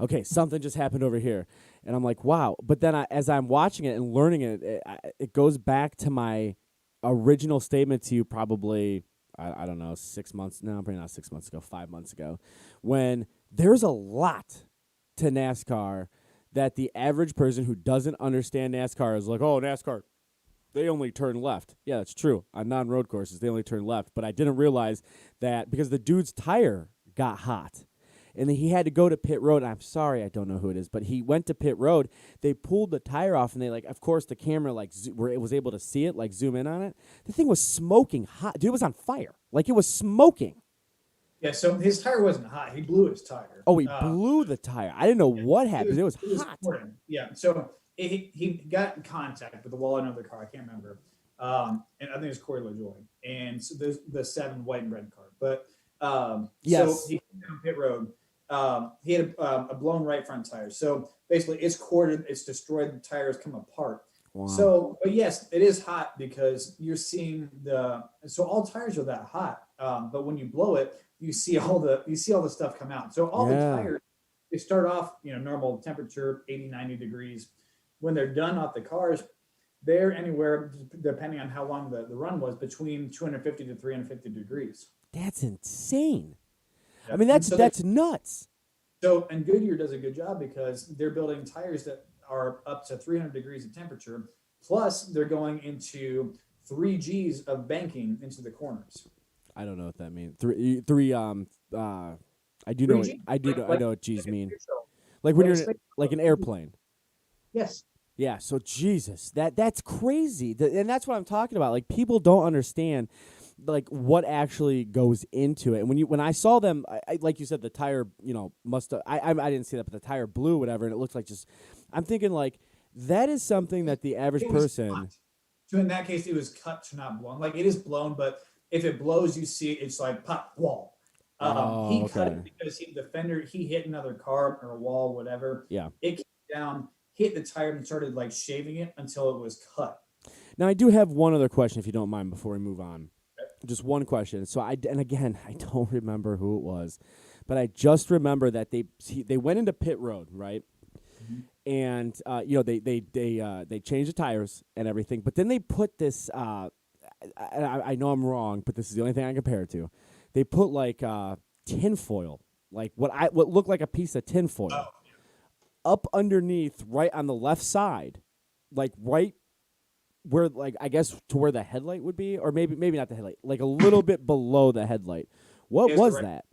okay, something just happened over here, and I'm like, wow. But then as I'm watching it and learning it goes back to my original statement to you probably. I don't know, 6 months. No, probably not 6 months ago, 5 months ago, when there's a lot to NASCAR that the average person who doesn't understand NASCAR is like, oh, NASCAR, they only turn left. Yeah, that's true. On non-road courses, they only turn left. But I didn't realize that because the dude's tire got hot. And then he had to go to pit road. I'm sorry, I don't know who it is, but he went to pit road. They pulled the tire off, and they of course, the camera was able to see it, zoom in on it. The thing was smoking hot. Dude, it was on fire. It was smoking. Yeah, so his tire wasn't hot. He blew his tire. Oh, he blew the tire. I didn't know what happened. It was hot. Yeah, so he got in contact with the wall of another car. I can't remember. And I think it's Corey LaJoy. And so there's the 7 white and red car. But yes. So he came down pit road. He had a blown right front tire. So basically, it's corded, it's destroyed, the tires come apart. Wow. So, but yes, it is hot because you're seeing so all tires are that hot. But when you blow it, you see all the stuff come out. So all the tires, they start off, normal temperature, 80, 90 degrees. When they're done off the cars, they're anywhere, depending on how long the run was, between 250 to 350 degrees. That's insane. Yep. I mean, that's nuts. So, and Goodyear does a good job because they're building tires that are up to 300 degrees of temperature. Plus, they're going into 3 Gs of banking into the corners. I don't know what that means. Three. I do know. 3G, I do know. I know what G's like a mean. space shuttle, Like when like a you're in, space like an shuttle. airplane. Yes. Yeah. So Jesus, that's crazy, and that's what I'm talking about. Like people don't understand, like what actually goes into it. And when I saw them, I like you said, the tire, must have. I didn't see that, but the tire blew, whatever, and it looked like just. I'm thinking like that is something that the average It was person. cut. So in that case, it was cut to not blown. Like it is blown, but if it blows, you see it's like pop wall. Oh, He cut okay. it because he hit another car or a wall, whatever. Yeah. It came down, hit the tire, and started like shaving it until it was cut. Now I do have one other question, if you don't mind, before we move on. Just one question. So and again, I don't remember who it was, but I just remember that they went into pit road, right? Mhm. And they changed the tires and everything, but then they put this. I know I'm wrong, but this is the only thing I can compare it to. They put like tin foil, like what looked like a piece of tin Oh, foil, up underneath, right on the left side, like right where, like I guess to where the headlight would be, or maybe not the headlight, like a little bit below the headlight. What is the was right. that?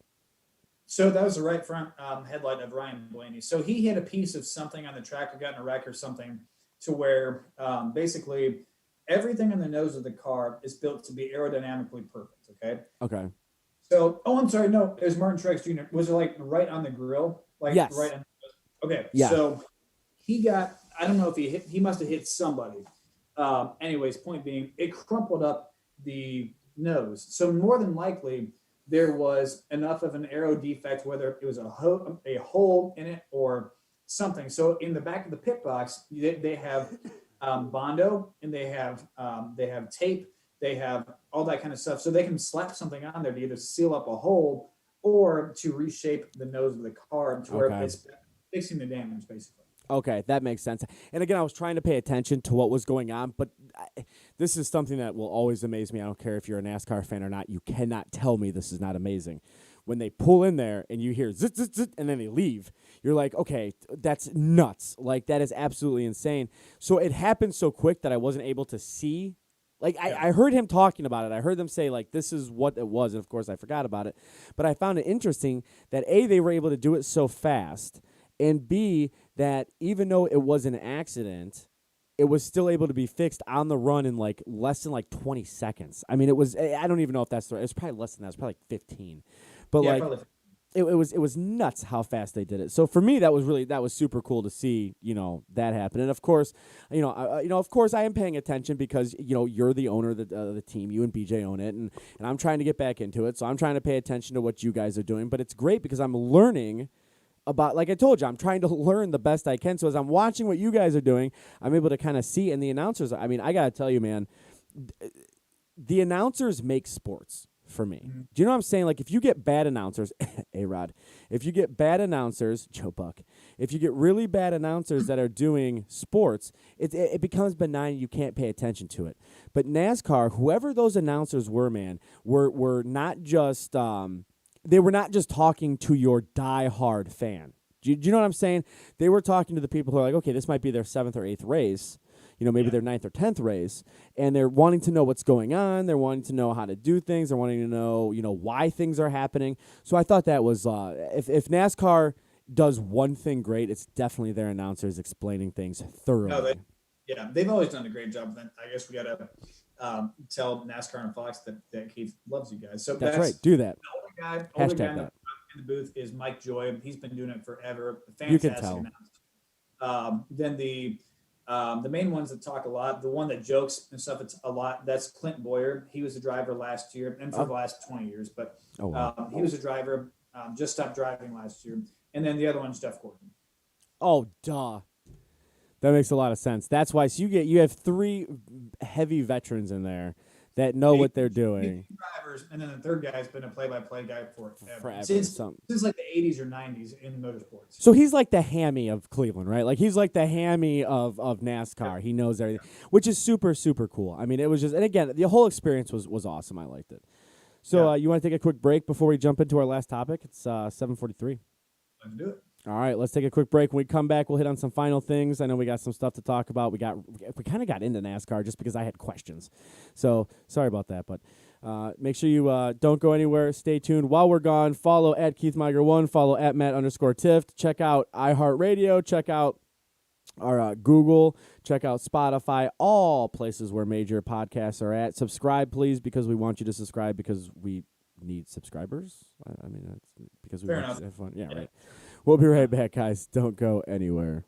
So that was the right front headlight of Ryan Blaney. So he hit a piece of something on the track or got in a wreck or something to where basically everything in the nose of the car is built to be aerodynamically perfect. Okay. Okay. So, oh, I'm sorry. No, it was Martin Truex Jr. Was it like right on the grill? Like right Yes. on. Okay. Yeah. So he got, I don't know if he must have hit somebody. Anyways, point being, it crumpled up the nose. So more than likely, there was enough of an aero defect, whether it was a hole in it or something. So in the back of the pit box, they have Bondo and they have tape, they have all that kind of stuff. So they can slap something on there to either seal up a hole or to reshape the nose of the car to where Okay. it's fixing the damage, basically. Okay, that makes sense. And again, I was trying to pay attention to what was going on, but this is something that will always amaze me. I don't care if you're a NASCAR fan or not. You cannot tell me this is not amazing. When they pull in there and you hear zit, zit, zit, and then they leave, you're like, okay, that's nuts. Like, that is absolutely insane. So it happened so quick that I wasn't able to see. Like, I heard him talking about it. I heard them say, like, this is what it was. And, of course, I forgot about it. But I found it interesting that, A, they were able to do it so fast, and B, that even though it was an accident, it was still able to be fixed on the run in like less than like 20 seconds. I mean, it was, I don't even know if that's the right, it was probably less than that. It was probably like 15. But Yeah, like probably. it was nuts how fast they did it. So for me, that was super cool to see, that happen. And of course, of course I am paying attention because, you're the owner of the team, you and BJ own it. And I'm trying to get back into it. So I'm trying to pay attention to what you guys are doing, but it's great because I'm learning about, like I told you, I'm trying to learn the best I can. So as I'm watching what you guys are doing, I'm able to kind of see. And the announcers, I mean, I got to tell you, man, the announcers make sports for me. Mm-hmm. Do you know what I'm saying? Like, if you get bad announcers, A-Rod, if you get bad announcers, Joe Buck, if you get really bad announcers that are doing sports, it becomes benign. You can't pay attention to it. But NASCAR, whoever those announcers were, man, were not just they were not just talking to your diehard fan. Do you know what I'm saying? They were talking to the people who are like, okay, this might be their 7th or 8th race, maybe their 9th or 10th race, and they're wanting to know what's going on. They're wanting to know how to do things. They're wanting to know, why things are happening. So I thought that was, if NASCAR does one thing great, it's definitely their announcers explaining things thoroughly. No, they've always done a great job. Then I guess we got to tell NASCAR and Fox that Keith loves you guys. So that's right. Do that. The older guy Hashtag in that. the booth is Mike Joy. He's been doing it forever. You Fantastic can tell. Then the main ones that talk a lot, the one that jokes and stuff, it's a lot. That's Clint Boyer. He was a driver last year and for the last 20 years, but wow. he was a driver, just stopped driving last year. And then the other one's Jeff Gordon. Oh, duh. That makes a lot of sense. That's why. So you have 3 heavy veterans in there that know what they're doing. Drivers, and then the third guy's been a play-by-play guy forever. Since like the 80s or 90s in motorsports. So he's like the Hammy of Cleveland, right? Like he's like the Hammy of NASCAR. He knows everything, which is super, super cool. I mean, it was just, and again, the whole experience was awesome. I liked it. So you want to take a quick break before we jump into our last topic? It's 7:43. Let's do it. All right, let's take a quick break. When we come back, we'll hit on some final things. I know we got some stuff to talk about. We kind of got into NASCAR just because I had questions. So sorry about that, but make sure you don't go anywhere. Stay tuned. While we're gone, follow at Keith Meiger1, follow at Matt_Tift. Check out iHeartRadio. Check out our Google. Check out Spotify. All places where major podcasts are at. Subscribe, please, because we want you to subscribe because we need subscribers. I mean, that's because we want you to have fun. Yeah, right. We'll be right back, guys. Don't go anywhere.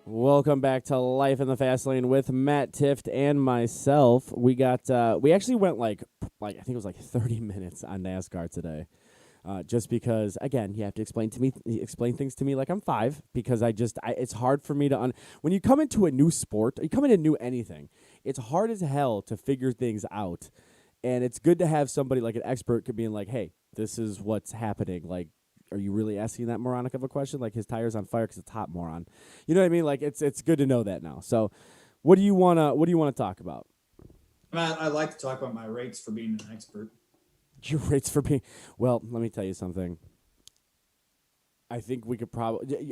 Welcome back to Life in the Fast Lane with Matt Tift and myself. We actually went like I think it was like 30 minutes on NASCAR today. Just because, again, you have to explain things to me like I'm 5, because it's hard for me to when you come into a new sport, you come into new anything, it's hard as hell to figure things out, and it's good to have somebody like an expert could be like, hey, this is what's happening. Like, are you really asking that moronic of a question? Like, his tire's on fire because it's hot, moron. You know what I mean? Like, it's good to know that now. So, what do you wanna talk about? I like to talk about my rates for being an expert. Your rates for being well. Let me tell you something. I think we could probably.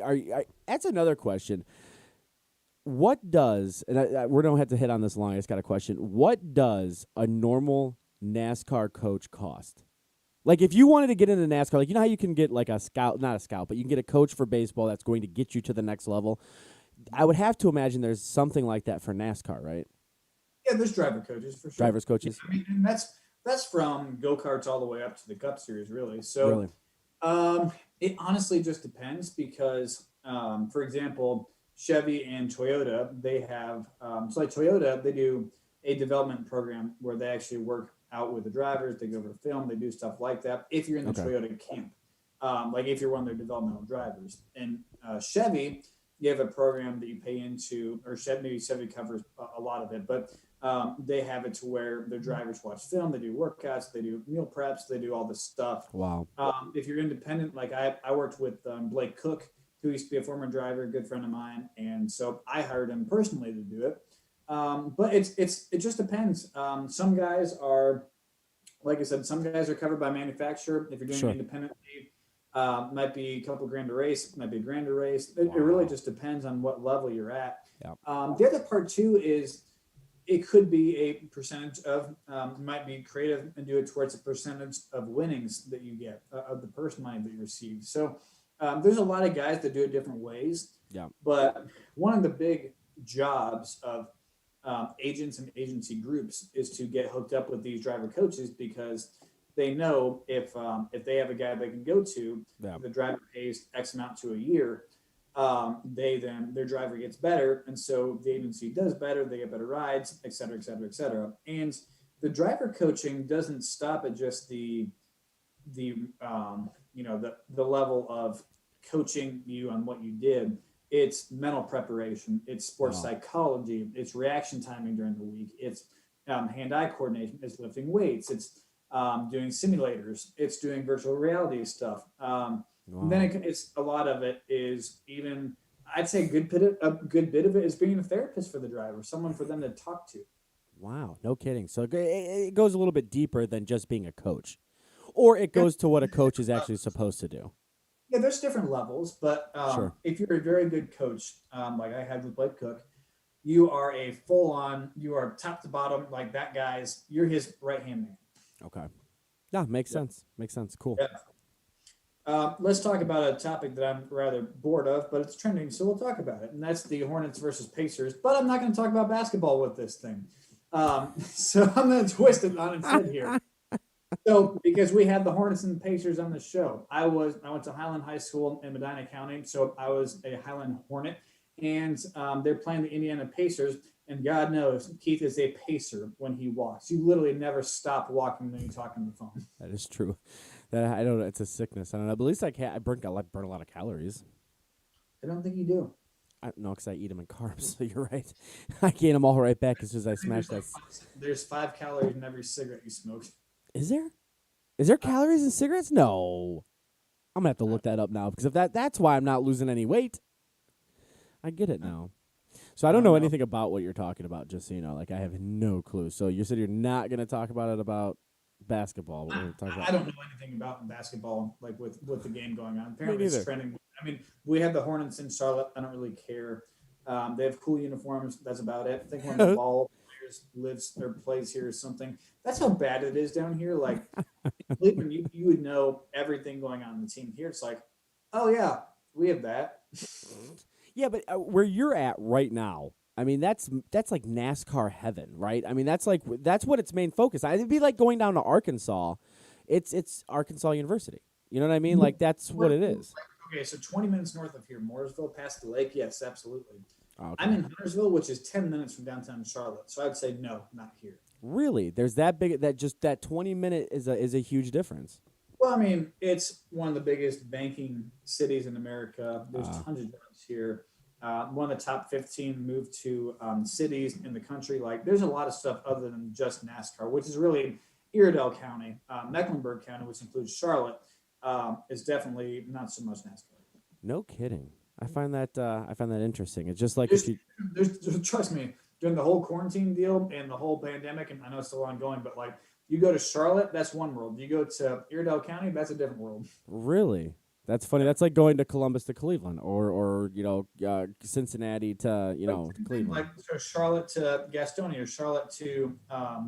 That's another question. What does, and we don't have to hit on this long. I just got a question. What does a normal NASCAR coach cost? Like, if you wanted to get into NASCAR, like, you know how you can get like a scout, not a scout, but you can get a coach for baseball that's going to get you to the next level. I would have to imagine there's something like that for NASCAR, right? Yeah, there's driver coaches for sure. Drivers coaches. I mean, and that's from go karts all the way up to the Cup Series, really. Really? So, it honestly just depends because, for example, Chevy and Toyota, they have so like Toyota, they do a development program where they actually work out with the drivers. They go over film, they do stuff like that. If you're in the Okay. Toyota camp, like if you're one of their developmental drivers, and Chevy, you have a program that you pay into, or Chevy covers a lot of it, but they have it to where their drivers watch film, they do workouts, they do meal preps, they do all this stuff. Wow. If you're independent, like I worked with Blake Cook, who used to be a former driver, a good friend of mine, and so I hired him personally to do it. But it just depends. Some guys are, like I said, some guys are covered by manufacturer. If you're doing Sure. it independently, might be a couple grand a race, might be a grand a race. It Wow. really just depends on what level you're at. Yeah. The other part too is it could be a percentage of you might be creative and do it towards a percentage of winnings that you get of the purse money that you receive. So there's a lot of guys that do it different ways. Yeah. But one of the big jobs of agents and agency groups is to get hooked up with these driver coaches because they know if they have a guy they can go to, Yeah. the driver pays X amount to a year, their driver gets better, and so the agency does better, they get better rides, et cetera, et cetera, et cetera. And the driver coaching doesn't stop at just the level of coaching you on what you did. It's mental preparation, it's sports Wow. psychology, it's reaction timing during the week, it's hand-eye coordination, it's lifting weights, it's doing simulators, it's doing virtual reality stuff. Wow. Then it's a lot of it is even, I'd say a good bit of it is being a therapist for the driver, someone for them to talk to. Wow. No kidding. So it goes a little bit deeper than just being a coach, or it goes to what a coach is actually supposed to do. Yeah, there's different levels, but Sure. if you're a very good coach, like I had with Blake Cook, you are a full on, you are top to bottom, like that guy's, you're his right hand man. Okay. Yeah, makes Yeah. sense. Makes sense. Cool. Yeah. Let's talk about a topic that I'm rather bored of, but it's trending, so we'll talk about it. And that's the Hornets versus Pacers. But I'm not going to talk about basketball with this thing. So I'm going to twist it on its head here. So, because we had the Hornets and the Pacers on the show, I went to Highland High School in Medina County, so I was a Highland Hornet, and they're playing the Indiana Pacers. And God knows, Keith is a pacer when he walks. You literally never stop walking when you talk on the phone. That is true. That I don't know. It's a sickness. I don't know. But at least I burn a lot of calories. I don't think you do. No, because I eat them in carbs. So you're right. I gain them all right back as soon as I smash that. There's 5 calories in every cigarette you smoke. Is there? Is there calories in cigarettes? No. I'm gonna have to look that up now because if that's why I'm not losing any weight. I get it now. So I don't know anything about what you're talking about. Just so you know, like I have no clue. So you said you're not gonna talk about it about basketball. What we're gonna talk about. I don't know anything about basketball, like with the game going on. Apparently, neither. it's trending. I mean, we have the Hornets in Charlotte. I don't really care. They have cool uniforms. That's about it. I think one of the ball players lives or plays here or something. That's how bad it is down here. Like, in Cleveland, you would know everything going on in the team. Here, it's like, oh yeah, we have that. Yeah, but where you're at right now, I mean, that's like NASCAR heaven, right? I mean, that's what its main focus. It'd be like going down to Arkansas. It's Arkansas University. You know what I mean? Like that's what it is. Okay, so 20 minutes north of here, Mooresville, past the lake. Yes, absolutely. I'm Okay. in Huntersville, which is 10 minutes from downtown Charlotte. So I'd say no, not here. Really? There's that big that just that 20-minute is a huge difference. Well, I mean, it's one of the biggest banking cities in America. There's Uh, tons of jobs here. One of the top 15 moved to cities in the country. Like, there's a lot of stuff other than just NASCAR, which is really Iredell County, Mecklenburg County, which includes Charlotte, is definitely not so much NASCAR. no kidding. I find that interesting. It's just like if There's, you trust me, during the whole quarantine deal and the whole pandemic, and I know it's still ongoing, but like you go to Charlotte, that's one world. You go to Iredell County, that's a different world. really. That's funny. That's like going to Columbus to Cleveland, or Cincinnati to Like, Cleveland. so Charlotte to Gastonia, or Charlotte to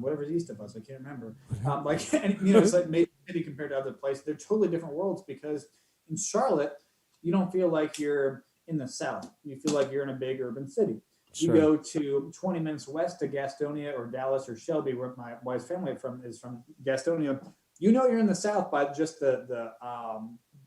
whatever's east of us. I can't remember. And, it's like major city compared to other places. They're totally different worlds because in Charlotte, you don't feel like you're in the South. You feel like you're in a big urban city. You Sure. go to 20 minutes west to Gastonia or Dallas or Shelby, where my wife's family is from Gastonia. You're in the South by just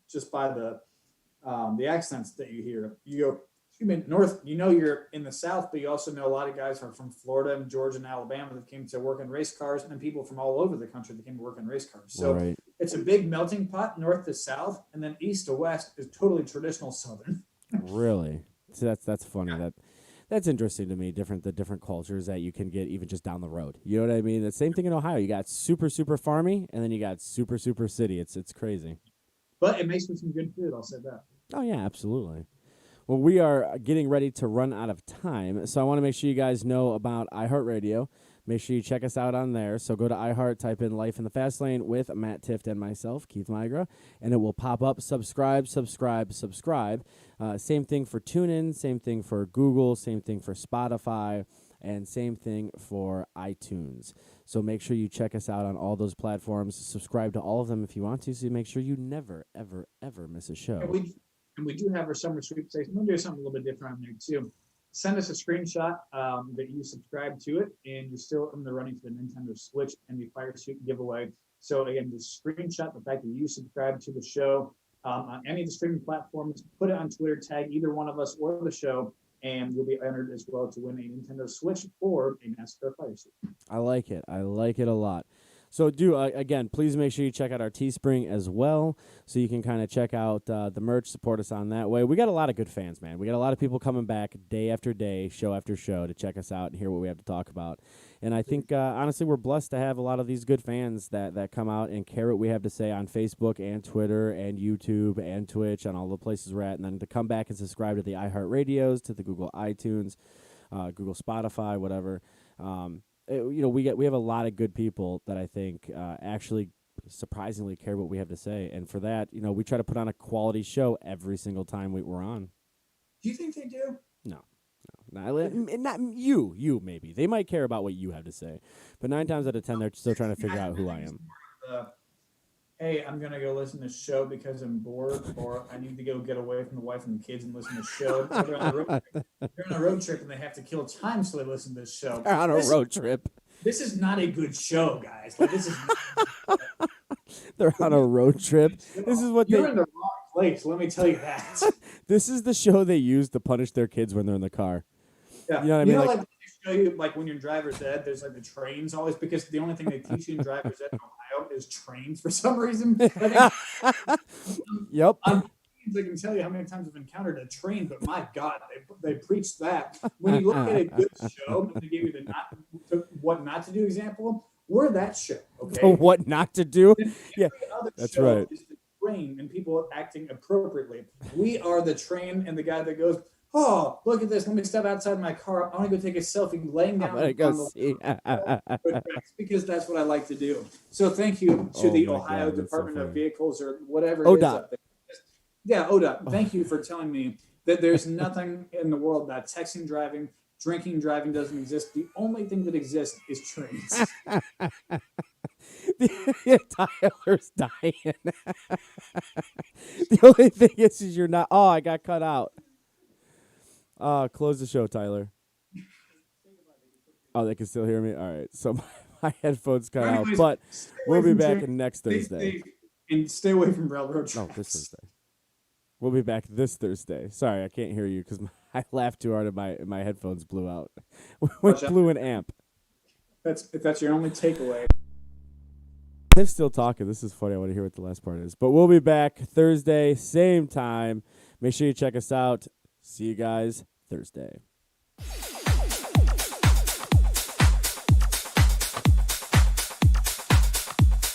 just by the accents that you hear. You go, excuse me, north. You're in the South, but you also know a lot of guys are from Florida and Georgia and Alabama that came to work in race cars, and people from all over the country that came to work in race cars. So Right. it's a big melting pot, north to south, and then east to west is totally traditional Southern. Really. So that's funny. That's interesting to me. The different cultures that you can get even just down the road. You know what I mean? The same thing in Ohio. You got super super farmy, and then you got super super city. It's crazy. But it makes for some good food. I'll say that. Oh yeah, absolutely. Well, we are getting ready to run out of time, so I want to make sure you guys know about iHeartRadio. Make sure you check us out on there. So go to iHeart, type in Life in the Fast Lane with Matt Tift and myself, Keith Migra, and it will pop up. Subscribe, subscribe, subscribe. Same thing for TuneIn, same thing for Google, same thing for Spotify, and same thing for iTunes. So make sure you check us out on all those platforms. Subscribe to all of them if you want to, so you make sure you never, ever, ever miss a show. And we do have our summer sweepstakes. I'm going to do something a little bit different on there too. Send us a screenshot that you subscribe to it, and you're still in the running for the Nintendo Switch and the Fire Suit giveaway. So again, just screenshot the fact that you subscribe to the show on any of the streaming platforms. Put it on Twitter, tag either one of us or the show, and you'll be entered as well to win a Nintendo Switch or a NASCAR Fire Suit. I like it. I like it a lot. So again, please make sure you check out our Teespring as well, so you can kind of check out the merch, support us on that way. We got a lot of good fans, man. We got a lot of people coming back day after day, show after show to check us out and hear what we have to talk about. And I think, honestly, we're blessed to have a lot of these good fans that come out and care what we have to say on Facebook and Twitter and YouTube and Twitch and all the places we're at, and then to come back and subscribe to the iHeartRadios, to the Google iTunes, Google Spotify, whatever. We have a lot of good people that I think actually surprisingly care what we have to say, and for that, we try to put on a quality show every single time we're on. Do you think they do? No, not you maybe they might care about what you have to say, but 9 times out of 10 they're still trying to figure out who I am. Hey, I'm gonna go listen to the show because I'm bored, or I need to go get away from the wife and the kids and listen to the show. They're on a road trip and they have to kill time, so they listen to this show. They're on a road trip. This is not a good show, guys. Like, this is. They're on a road trip. This is what you're in the wrong place. Let me tell you that. This is the show they use to punish their kids when they're in the car. Yeah, you know what I mean. Like they show you, like when you're in driver's ed, there's like the trains always, because the only thing they teach you in driver's ed in Ohio is trains for some reason. Yep. I can tell you how many times I've encountered a train, but my God, they preach that. When you look at a good show, they give you the what not to do example. We're that show, okay? What not to do? Yeah, that's right. Is the train and people acting appropriately. We are the train and the guy that goes, oh, look at this. Let me step outside my car. I want to go take a selfie laying down on the because that's what I like to do. So thank you to the Ohio Department of Vehicles or whatever it is up there. Yeah, ODOT. Thank you for telling me that there's nothing in the world that texting, driving, drinking, driving doesn't exist. The only thing that exists is trains. Tyler's dying. The only thing is you're not. Oh, I got cut out. Close the show, Tyler. Oh, they can still hear me? All right. So my headphones cut out, but we'll be back next Thursday. And stay away from railroad tracks. No, this Thursday. We'll be back this Thursday. Sorry, I can't hear you because I laughed too hard and my headphones blew out. Watch out. Blew an amp. If that's your only takeaway. Tiff's still talking. This is funny. I want to hear what the last part is. But we'll be back Thursday, same time. Make sure you check us out. See you guys Thursday.